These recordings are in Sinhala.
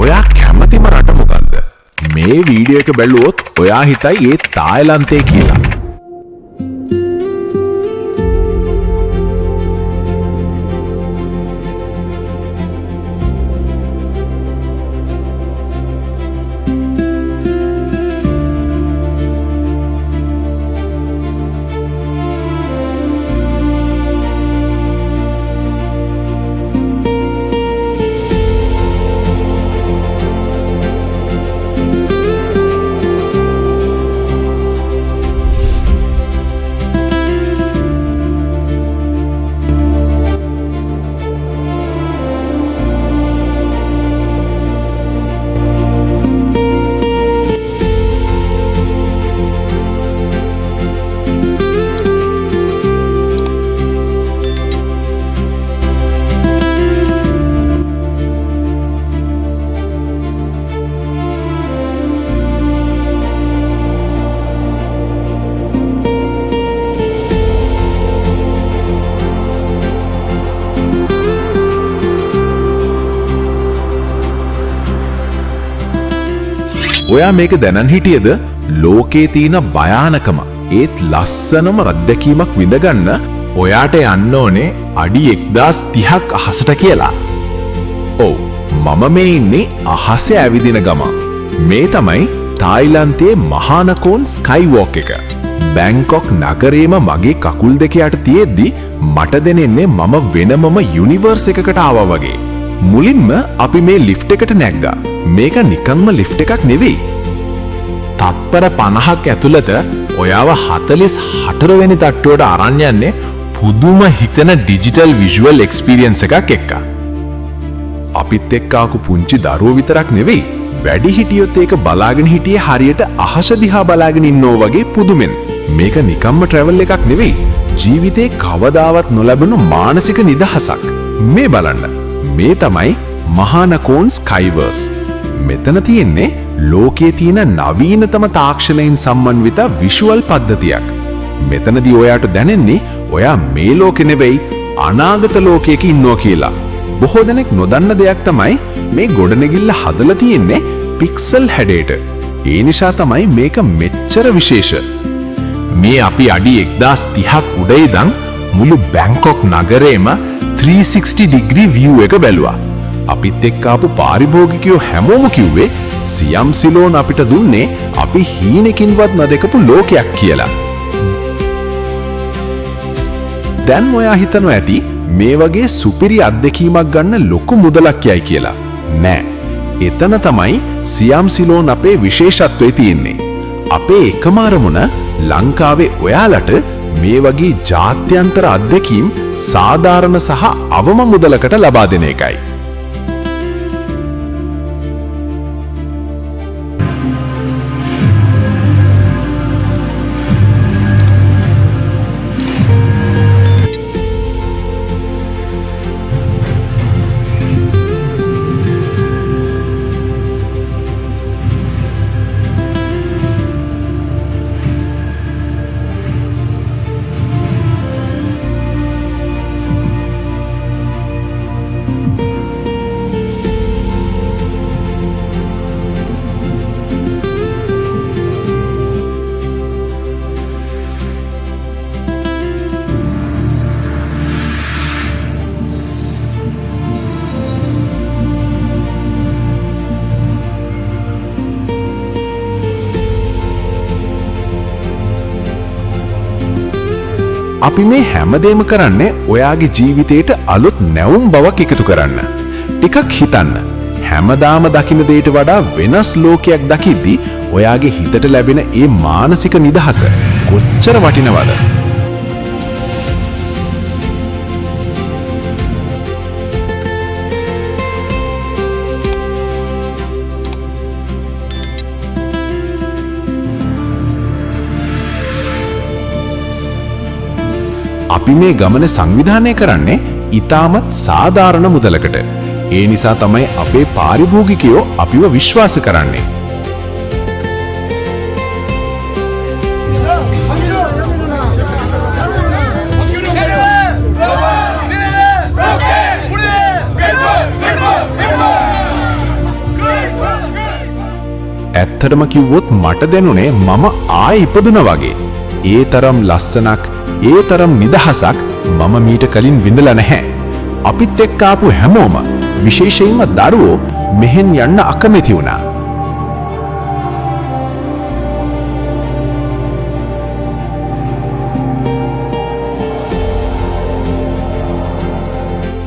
ඔයා කැමතිම රට මොකක්ද? මේ වීඩියෝ එක බැලුවොත් ඔයා හිතයි ඒ තායිලන්තේ කියලා. ඔයා මේක දැනන් හිටියද? ලෝකේ තියෙන භයානකම ඒත් ලස්සනම අත්දැකීමක් විඳගන්න ඔයාට යන්න ඕනේ අඩි 1030ක් අහසට කියලා. ඔව්, මම මේ ඉන්නේ අහසේ ඇවිදින ගම. මේ තමයි තායිලන්තයේ මහානකෝන් ස්කයි වොක් එක. බැංකොක් නගරේම මගේ කකුල් දෙක යට තියෙද්දි මට දැනෙන්නේ මම වෙනමම යුනිවර්ස් එකකට ආවා වගේ. මුලින්ම අපි මේ ලිෆ්ට් එකට නැග්ගා. මේක නිකන්ම ලිෆ්ට් එකක් නෙවෙයි. තත්පර 50ක් ඇතුළත ඔයාව 44 වෙනි තට්ටුවට අරන් යන්නේ පුදුම හිතන ඩිජිටල් විዥුවල් එක්ස්පීරියන්ස් එකක් එක්ක. අපිත් එක්ක ආපු පුංචි දරුවෝ විතරක් නෙවෙයි, වැඩි හිටියොත් ඒක බලාගෙන හිටියේ හරියට අහස දිහා බලාගෙන ඉන්නෝ වගේ පුදුමෙන්. මේක නිකම්ම ට්‍රැවල් එකක් නෙවෙයි, ජීවිතේ කවදාවත් නොලැබුණු මානසික නිදහසක්. මේ බලන්න. මේ තමයි මහානකෝන් ස්කයිවර්ස්. මෙතන තියෙන්නේ ලෝකයේ තියෙන නවීනතම තාක්ෂණයෙන් සම්මන්විත විෂුවල් පද්ධතියක්. මෙතනදී ඔයාට දැනෙන්නේ ඔයා මේ ලෝකෙ නෙවෙයි අනාගත ලෝකයක ඉන්නවා කියලා. බොහෝ දෙනෙක් නොදන්න දෙයක් තමයි මේ ගොඩනැගිල්ල හදලා තියෙන්නේ පික්සල් හැඩයට. ඒ නිසා තමයි මේක මෙච්චර විශේෂ. මේ අපි අඩි 1030ක් උඩ ඉඳන් මුළු බැංකොක් නගරේම 360 ඩිග්‍රී view එක බැලුවා. අපිත් එක්ක ආපු පාරිභෝගිකයෝ හැමෝම කිව්වේ සියම් සිලෝන් අපිට දුන්නේ අපි හීනකින්වත් නොදකපු ලෝකයක් කියලා. දැන් ඔයා හිතනවා ඇති මේ වගේ සුපිරි අත්දැකීමක් ගන්න ලොකු මුදලක් යයි කියලා. නෑ. එතන තමයි සියම් සිලෝන් අපේ විශේෂත්වය තියෙන්නේ. අපේ එකම අරමුණ ලංකාවේ ඔයාලට මේ වගේ ජාත්‍යන්තර අත්දැකීම් සාධාරණ සහ අවම මුදලකට ලබා දෙන එකයි. අපි මේ හැමදේම කරන්නේ ඔයාගේ ජීවිතයට අලුත් නැවුම් බවක් එකතු කරන්න. ටිකක් හිතන්න. හැමදාම දකින්න දෙයට වඩා වෙනස් ලෝකයක් දකිද්දි ඔයාගේ හිතට ලැබෙන ඒ මානසික නිදහස කොච්චර වටිනවද? අපි මේ ගමන සංවිධානය කරන්නේ ඉතාමත් සාධාරණ මුදලකට. ඒ නිසා තමයි අපේ පාරිභෝගිකයෝ අපිව විශ්වාස කරන්නේ. ඇත්තටම කිව්වොත් මට දැනුනේ මම ආයෙ ඉපදුනා වගේ. ඒ තරම් ලස්සනක්, ඒ තරම් නිදහසක් මම මීට කලින් විඳලා නැහැ. අපිත් එක්ක ආපු හැමෝම, විශේෂයෙන්ම දරුවෝ මෙහෙන් යන්න අකමැති වුණා.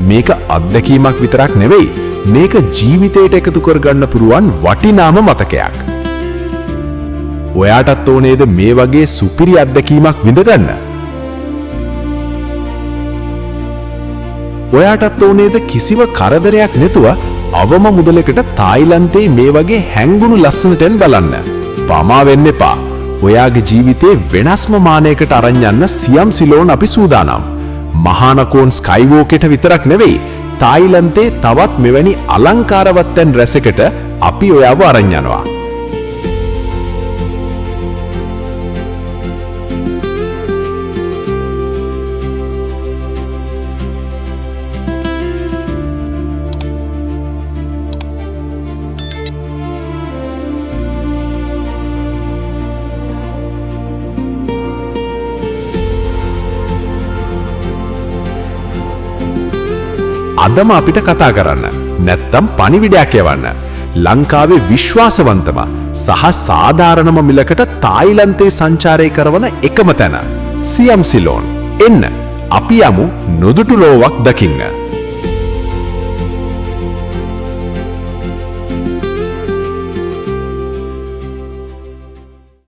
මේක අත්දැකීමක් විතරක් නෙවෙයි, මේක ජීවිතයට එකතු කරගන්න පුරුවන් වටිනාම මතකයක්. ඔයාටත් ඕනේද මේ වගේ සුපිරි අත්දැකීමක් විඳගන්න? ඔයාටත් ඕනේද කිසිව කරදරයක් නැතුව අවම මුදලකට තායිලන්තයේ මේ වගේ හැංගුණු ලස්සන තැන් බලන්න? පමා වෙන්න එපා. ඔයාගේ ජීවිතේ වෙනස්ම මානයකට අරන් යන්න සියම් සිලෝන් අපි සූදානම්. මහානකෝන් ස්කයිවෝකෙට විතරක් නෙවෙයි, තායිලන්තයේ තවත් මෙවැනි අලංකාරවත් තැන් රැසකට අපි ඔයාව අරන් යනවා. අදම අපිට කතා කරන්න, නැත්තම් පණිවිඩයක් යවන්න. ලංකාවේ විශ්වාසවන්තම සහ සාධාරණම මිලකට තායිලන්තයේ සංචාරය කරන එකම තැන සියම් සිලෝන්. එන්න අපි යමු නොදුටු ලෝවක් දකින්න.